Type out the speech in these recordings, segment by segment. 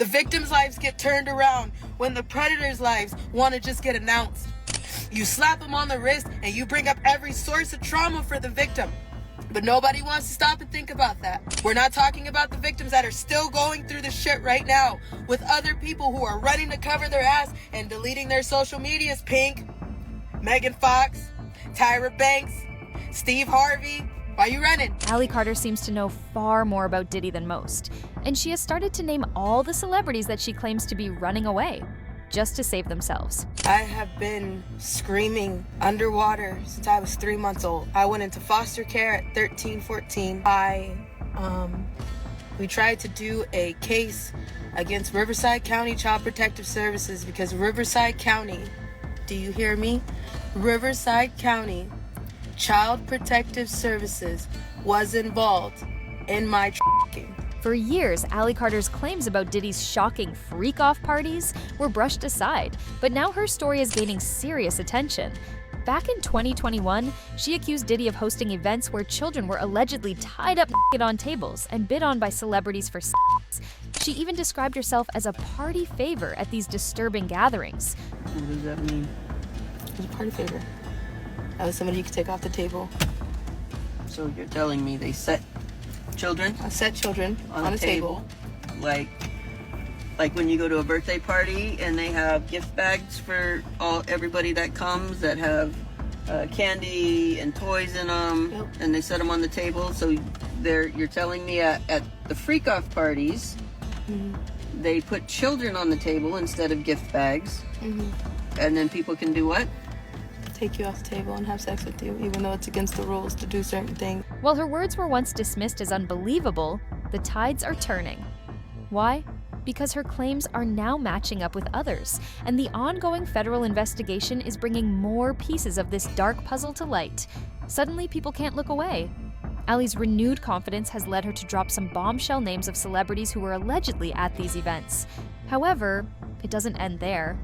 The victims' lives get turned around when the predators' lives want to just get announced. You slap them on the wrist and you bring up every source of trauma for the victim. But nobody wants to stop and think about that. We're not talking about the victims that are still going through the shit right now with other people who are running to cover their ass and deleting their social medias. Pink, Megan Fox, Tyra Banks, Steve Harvey. Why you running? Ally Carter seems to know far more about Diddy than most, and she has started to name all the celebrities that she claims to be running away, just to save themselves. I have been screaming underwater since I was 3 months old. I went into foster care at 13, 14. We tried to do a case against Riverside County Child Protective Services because Riverside County, do you hear me? Riverside County Child Protective Services was involved in my trafficking. For years, Ally Carter's claims about Diddy's shocking freak-off parties were brushed aside, but now her story is gaining serious attention. Back in 2021, she accused Diddy of hosting events where children were allegedly tied up naked on tables and bid on by celebrities for sex. She even described herself as a party favor at these disturbing gatherings. What does that mean? It's a party favor. That was somebody you could take off the table. So you're telling me they set children? I set children on a table. Like when you go to a birthday party and they have gift bags for everybody that comes that have candy and toys in them, Yep. and they set them on the table. So you're telling me at the freak-off parties, they put children on the table instead of gift bags, and then people can do what? Take you off the table and have sex with you, even though it's against the rules to do certain things. While her words were once dismissed as unbelievable, the tides are turning. Why? Because her claims are now matching up with others, and the ongoing federal investigation is bringing more pieces of this dark puzzle to light. Suddenly, people can't look away. Ally's renewed confidence has led her to drop some bombshell names of celebrities who were allegedly at these events. However, it doesn't end there.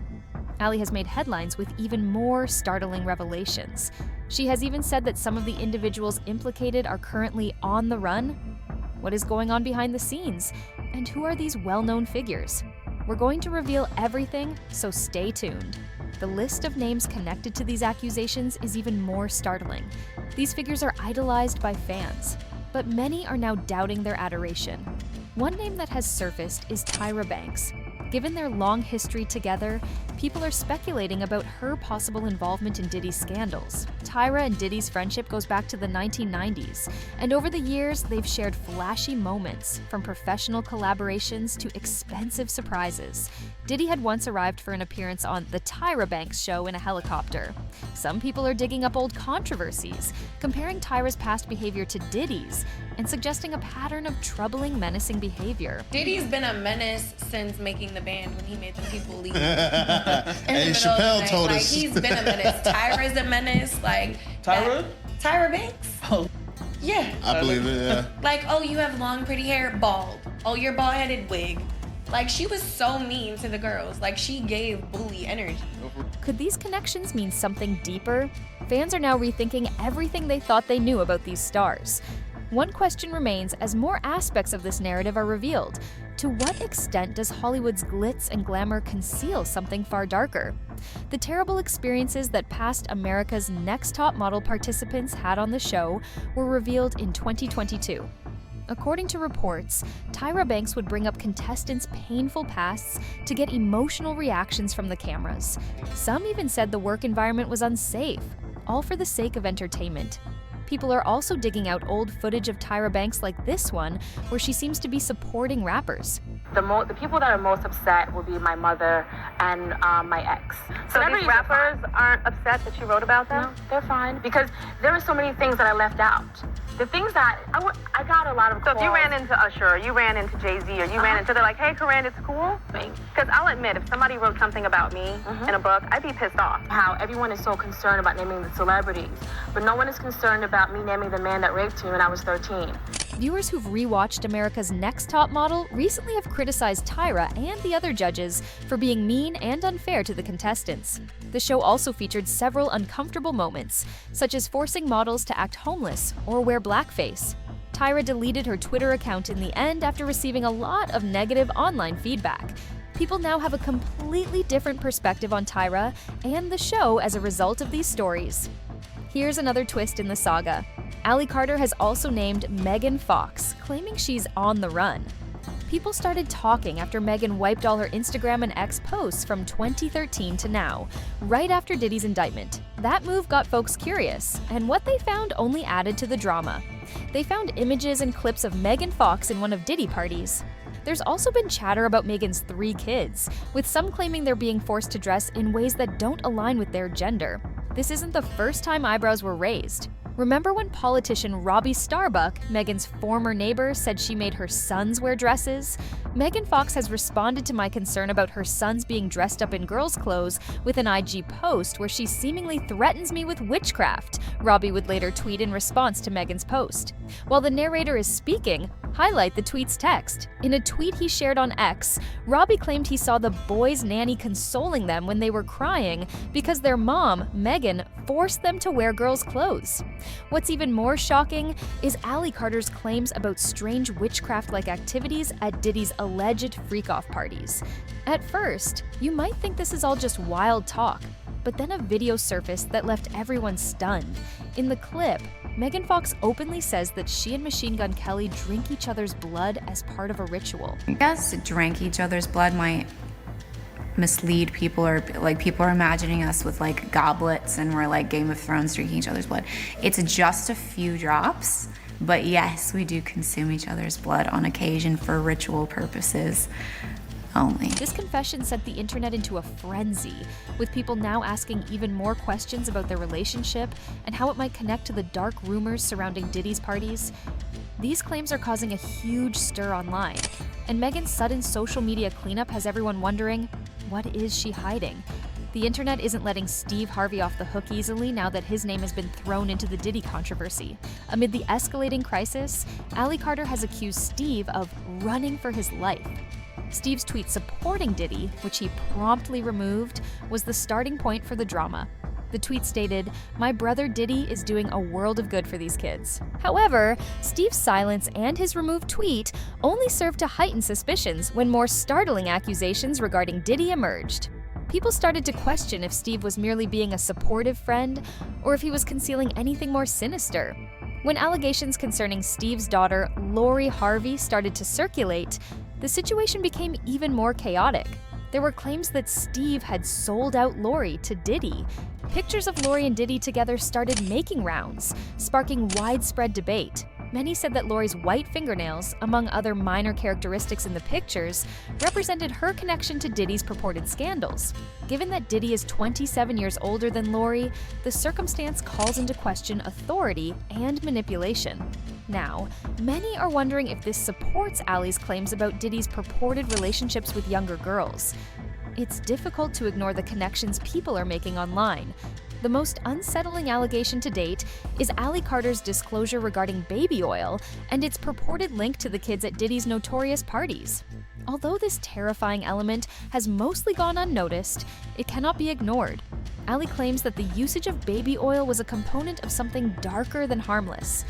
Ally has made headlines with even more startling revelations. She has even said that some of the individuals implicated are currently on the run. What is going on behind the scenes? And who are these well-known figures? We're going to reveal everything, so stay tuned. The list of names connected to these accusations is even more startling. These figures are idolized by fans, but many are now doubting their adoration. One name that has surfaced is Tyra Banks. Given their long history together, people are speculating about her possible involvement in Diddy's scandals. Tyra and Diddy's friendship goes back to the 1990s, and over the years, they've shared flashy moments, from professional collaborations to expensive surprises. Diddy had once arrived for an appearance on The Tyra Banks Show in a helicopter. Some people are digging up old controversies, comparing Tyra's past behavior to Diddy's, and suggesting a pattern of troubling, menacing behavior. Diddy's been a menace since making the band when he made the people leave. And Chappelle told us. He's been a menace. Tyra's a menace. Like Tyra? Tyra Banks? Oh. Yeah. I believe it, yeah. Like, oh, you have long, pretty hair, bald. Oh, you're bald-headed, wig. Like, she was so mean to the girls. Like, she gave bully energy. Could these connections mean something deeper? Fans are now rethinking everything they thought they knew about these stars. One question remains as more aspects of this narrative are revealed. To what extent does Hollywood's glitz and glamour conceal something far darker? The terrible experiences that past America's Next Top Model participants had on the show were revealed in 2022. According to reports, Tyra Banks would bring up contestants' painful pasts to get emotional reactions from the cameras. Some even said the work environment was unsafe, all for the sake of entertainment. People are also digging out old footage of Tyra Banks like this one, where she seems to be supporting rappers. The people that are most upset will be my mother and my ex. So these rappers aren't upset that you wrote about them? No, they're fine, because there are so many things that I left out. The things that, I got a lot of calls. So if you ran into Usher, or you ran into Jay-Z, or you ran into, they're like, hey, Corinne, it's cool? Because I'll admit, if somebody wrote something about me in a book, I'd be pissed off. How everyone is so concerned about naming the celebrities, but no one is concerned about me naming the man that raped me when I was 13. Viewers who've rewatched America's Next Top Model recently have criticized Tyra and the other judges for being mean and unfair to the contestants. The show also featured several uncomfortable moments, such as forcing models to act homeless or wear blackface. Tyra deleted her Twitter account in the end after receiving a lot of negative online feedback. People now have a completely different perspective on Tyra and the show as a result of these stories. Here's another twist in the saga. Ally Carter has also named Megan Fox, claiming she's on the run. People started talking after Megan wiped all her Instagram and X posts from 2013 to now, right after Diddy's indictment. That move got folks curious, and what they found only added to the drama. They found images and clips of Megan Fox in one of Diddy Parties. There's also been chatter about Megan's 3 kids, with some claiming they're being forced to dress in ways that don't align with their gender. This isn't the first time eyebrows were raised. Remember when politician Robbie Starbuck, Megan's former neighbor, said she made her sons wear dresses? Megan Fox has responded to my concern about her sons being dressed up in girls' clothes with an IG post where she seemingly threatens me with witchcraft, Robbie would later tweet in response to Megan's post. While the narrator is speaking, highlight the tweet's text. In a tweet he shared on X, Robbie claimed he saw the boys' nanny consoling them when they were crying because their mom, Megan, forced them to wear girls' clothes. What's even more shocking is Ally Carter's claims about strange witchcraft-like activities at Diddy's alleged freak-off parties. At first, you might think this is all just wild talk, but then a video surfaced that left everyone stunned. In the clip, Megan Fox openly says that she and Machine Gun Kelly drink each other's blood as part of a ritual. I guess drink each other's blood might mislead people, or like people are imagining us with like goblets and we're like Game of Thrones drinking each other's blood. It's just a few drops, but yes, we do consume each other's blood on occasion for ritual purposes only. This confession sent the internet into a frenzy, with people now asking even more questions about their relationship and how it might connect to the dark rumors surrounding Diddy's parties. These claims are causing a huge stir online, and Megan's sudden social media cleanup has everyone wondering, what is she hiding? The internet isn't letting Steve Harvey off the hook easily now that his name has been thrown into the Diddy controversy. Amid the escalating crisis, Ally Carter has accused Steve of running for his life. Steve's tweet supporting Diddy, which he promptly removed, was the starting point for the drama. The tweet stated, "My brother Diddy is doing a world of good for these kids." However, Steve's silence and his removed tweet only served to heighten suspicions when more startling accusations regarding Diddy emerged. People started to question if Steve was merely being a supportive friend or if he was concealing anything more sinister. When allegations concerning Steve's daughter, Lori Harvey, started to circulate, the situation became even more chaotic. There were claims that Steve had sold out Lori to Diddy. Pictures of Lori and Diddy together started making rounds, sparking widespread debate. Many said that Lori's white fingernails, among other minor characteristics in the pictures, represented her connection to Diddy's purported scandals. Given that Diddy is 27 years older than Lori, the circumstance calls into question authority and manipulation. Now, many are wondering if this supports Ally's claims about Diddy's purported relationships with younger girls. It's difficult to ignore the connections people are making online. The most unsettling allegation to date is Ally Carter's disclosure regarding baby oil and its purported link to the kids at Diddy's notorious parties. Although this terrifying element has mostly gone unnoticed, it cannot be ignored. Ally claims that the usage of baby oil was a component of something darker than harmless.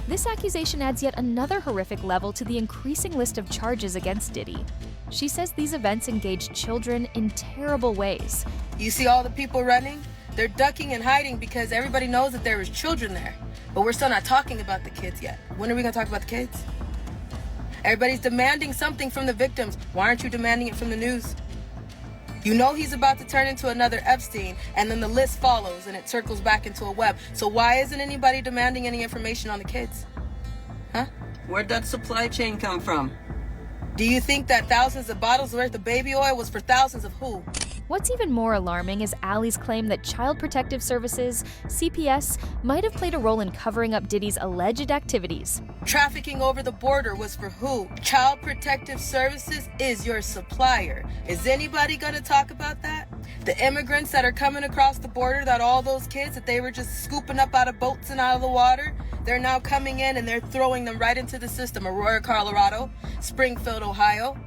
This accusation adds yet another horrific level to the increasing list of charges against Diddy. She says these events engaged children in terrible ways. You see all the people running? They're ducking and hiding because everybody knows that there was children there. But we're still not talking about the kids yet. When are we gonna talk about the kids? Everybody's demanding something from the victims. Why aren't you demanding it from the news? You know he's about to turn into another Epstein, and then the list follows and it circles back into a web. So why isn't anybody demanding any information on the kids? Huh? Where'd that supply chain come from? Do you think that thousands of bottles worth of baby oil was for thousands of who? What's even more alarming is Ally's claim that Child Protective Services, CPS, might have played a role in covering up Diddy's alleged activities. Trafficking over the border was for who? Child Protective Services is your supplier. Is anybody gonna talk about that? The immigrants that are coming across the border, that all those kids that they were just scooping up out of boats and out of the water, they're now coming in and they're throwing them right into the system. Aurora, Colorado, Springfield, Ohio.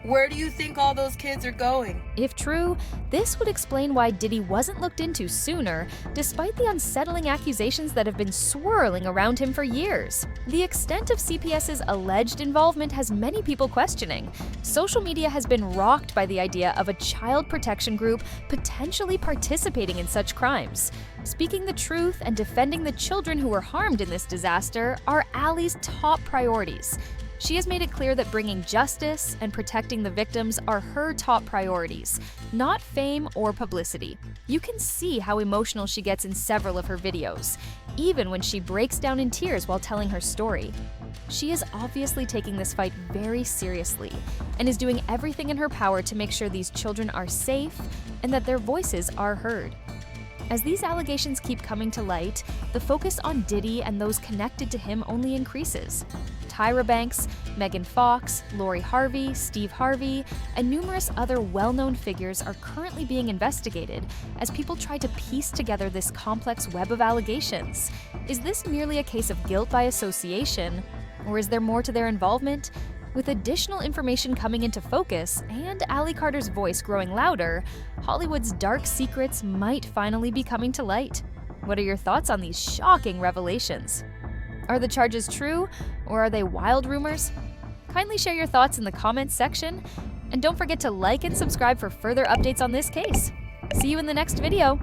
Where do you think all those kids are going? If true, this would explain why Diddy wasn't looked into sooner, despite the unsettling accusations that have been swirling around him for years. The extent of CPS's alleged involvement has many people questioning. Social media has been rocked by the idea of a child protection group potentially participating in such crimes. Speaking the truth and defending the children who were harmed in this disaster are Allie's top priorities. She has made it clear that bringing justice and protecting the victims are her top priorities, not fame or publicity. You can see how emotional she gets in several of her videos, even when she breaks down in tears while telling her story. She is obviously taking this fight very seriously and is doing everything in her power to make sure these children are safe and that their voices are heard. As these allegations keep coming to light, the focus on Diddy and those connected to him only increases. Tyra Banks, Megan Fox, Lori Harvey, Steve Harvey, and numerous other well-known figures are currently being investigated as people try to piece together this complex web of allegations. Is this merely a case of guilt by association, or is there more to their involvement? With additional information coming into focus and Allie Carter's voice growing louder, Hollywood's dark secrets might finally be coming to light. What are your thoughts on these shocking revelations? Are the charges true, or are they wild rumors? Kindly share your thoughts in the comments section, and don't forget to like and subscribe for further updates on this case. See you in the next video.